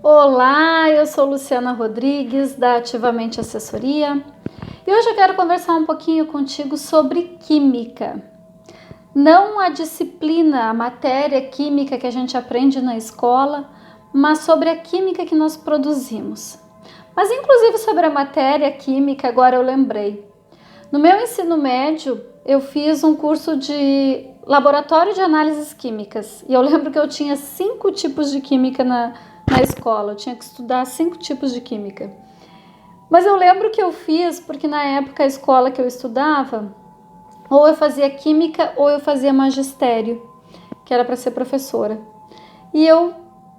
Olá, eu sou Luciana Rodrigues, da Ativamente Assessoria, e hoje eu quero conversar um pouquinho contigo sobre química. Não a disciplina, a matéria química que a gente aprende na escola, mas sobre a química que nós produzimos. Mas inclusive sobre a matéria química, agora eu lembrei. No meu ensino médio, eu fiz um curso de laboratório de análises químicas, e eu lembro que eu tinha 5 tipos de química na escola, eu tinha que estudar 5 tipos de química. Mas eu lembro que eu fiz porque na época a escola que eu estudava, ou eu fazia química ou eu fazia magistério, que era para ser professora. E eu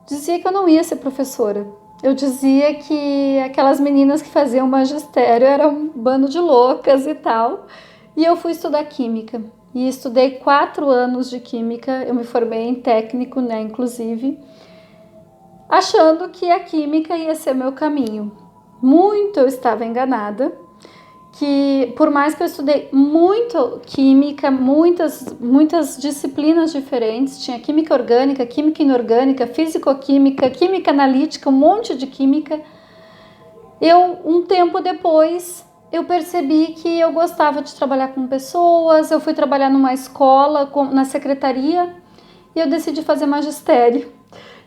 dizia que eu não ia ser professora. Eu dizia que aquelas meninas que faziam magistério eram um bando de loucas e tal. E eu fui estudar química. E estudei 4 anos de química. Eu me formei em técnico, né, inclusive, achando que a química ia ser meu caminho. Muito eu estava enganada, que por mais que eu estudei muito química, muitas disciplinas diferentes, tinha química orgânica, química inorgânica, físico-química, química analítica, um monte de química, um tempo depois, eu percebi que eu gostava de trabalhar com pessoas, eu fui trabalhar numa escola, na secretaria, e eu decidi fazer magistério.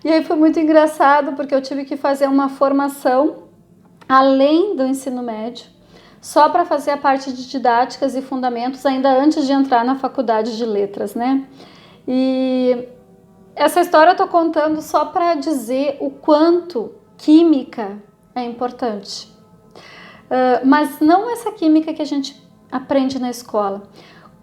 E aí foi muito engraçado, porque eu tive que fazer uma formação além do ensino médio, só para fazer a parte de didáticas e fundamentos, ainda antes de entrar na faculdade de letras, né? E essa história eu tô contando só para dizer o quanto química é importante. Mas não essa química que a gente aprende na escola.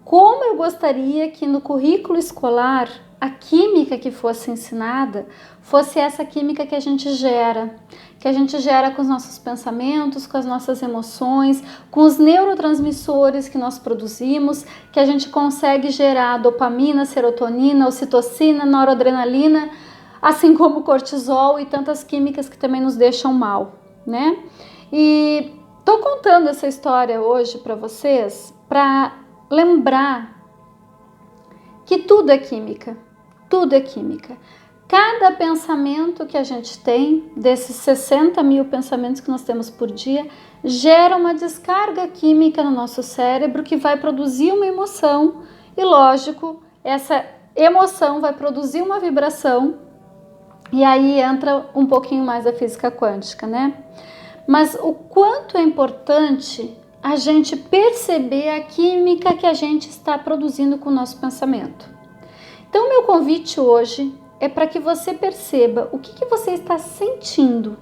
Como eu gostaria que no currículo escolar a química que fosse ensinada fosse essa química que a gente gera com os nossos pensamentos, com as nossas emoções, com os neurotransmissores que nós produzimos, que a gente consegue gerar dopamina, serotonina, ocitocina, noradrenalina, assim como cortisol e tantas químicas que também nos deixam mal, né? E tô contando essa história hoje para vocês para lembrar que tudo é química, tudo é química. Cada pensamento que a gente tem, desses 60 mil pensamentos que nós temos por dia, gera uma descarga química no nosso cérebro que vai produzir uma emoção e, lógico, essa emoção vai produzir uma vibração e aí entra um pouquinho mais a física quântica, né? Mas o quanto é importante a gente perceber a química que a gente está produzindo com o nosso pensamento. Então, meu convite hoje é para que você perceba o que você está sentindo,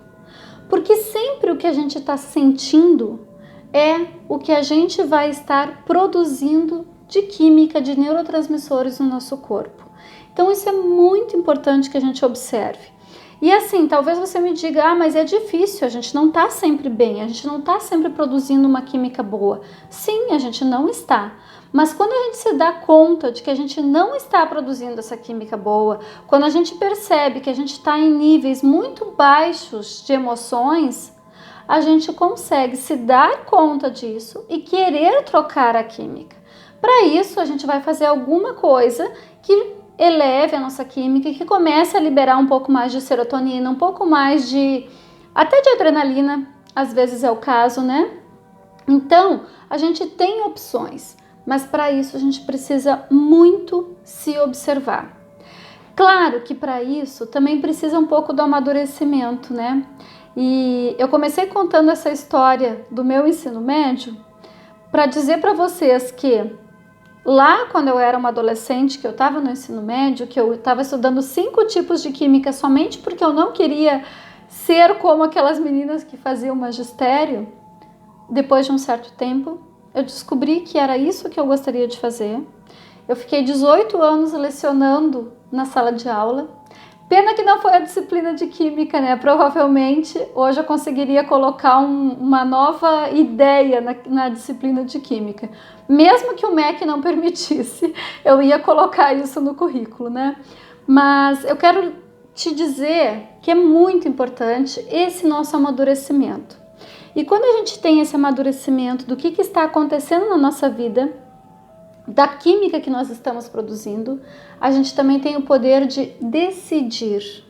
porque sempre o que a gente está sentindo é o que a gente vai estar produzindo de química, de neurotransmissores no nosso corpo. Então, isso é muito importante que a gente observe. E assim, talvez você me diga, mas é difícil, a gente não está sempre bem, a gente não está sempre produzindo uma química boa. Sim, a gente não está. Mas quando a gente se dá conta de que a gente não está produzindo essa química boa, quando a gente percebe que a gente está em níveis muito baixos de emoções, a gente consegue se dar conta disso e querer trocar a química. Para isso, a gente vai fazer alguma coisa que eleve a nossa química e que comece a liberar um pouco mais de serotonina, um pouco mais até de adrenalina, às vezes é o caso, né? Então, a gente tem opções, mas para isso a gente precisa muito se observar. Claro que para isso também precisa um pouco do amadurecimento, né? E eu comecei contando essa história do meu ensino médio para dizer para vocês que lá, quando eu era uma adolescente, que eu estava no ensino médio, que eu estava estudando 5 tipos de química somente porque eu não queria ser como aquelas meninas que faziam magistério, depois de um certo tempo, eu descobri que era isso que eu gostaria de fazer. Eu fiquei 18 anos lecionando na sala de aula. Pena que não foi a disciplina de química, né? Provavelmente hoje eu conseguiria colocar uma nova ideia na disciplina de química. Mesmo que o MEC não permitisse, eu ia colocar isso no currículo, né? Mas eu quero te dizer que é muito importante esse nosso amadurecimento. E quando a gente tem esse amadurecimento do que está acontecendo na nossa vida, da química que nós estamos produzindo, a gente também tem o poder de decidir.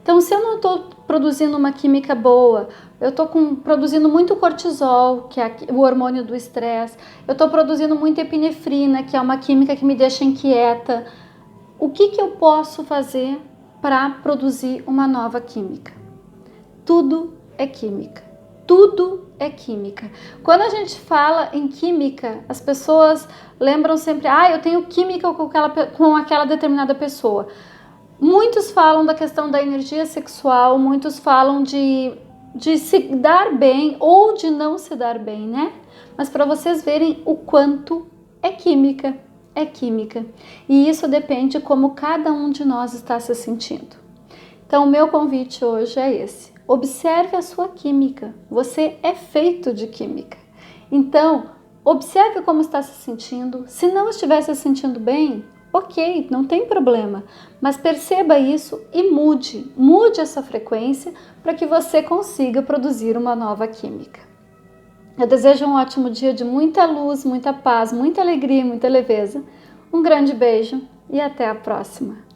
Então, se eu não estou produzindo uma química boa, eu estou produzindo muito cortisol, que é o hormônio do estresse, eu estou produzindo muita epinefrina, que é uma química que me deixa inquieta. O que eu posso fazer para produzir uma nova química? Tudo é química. Tudo é química. Quando a gente fala em química, as pessoas lembram sempre, eu tenho química com aquela determinada pessoa. Muitos falam da questão da energia sexual, muitos falam de se dar bem ou de não se dar bem, né? Mas para vocês verem o quanto é química. É química. E isso depende de como cada um de nós está se sentindo. Então, o meu convite hoje é esse. Observe a sua química. Você é feito de química. Então, observe como está se sentindo. Se não estiver se sentindo bem, ok, não tem problema. Mas perceba isso e mude. Mude essa frequência para que você consiga produzir uma nova química. Eu desejo um ótimo dia de muita luz, muita paz, muita alegria e muita leveza. Um grande beijo e até a próxima.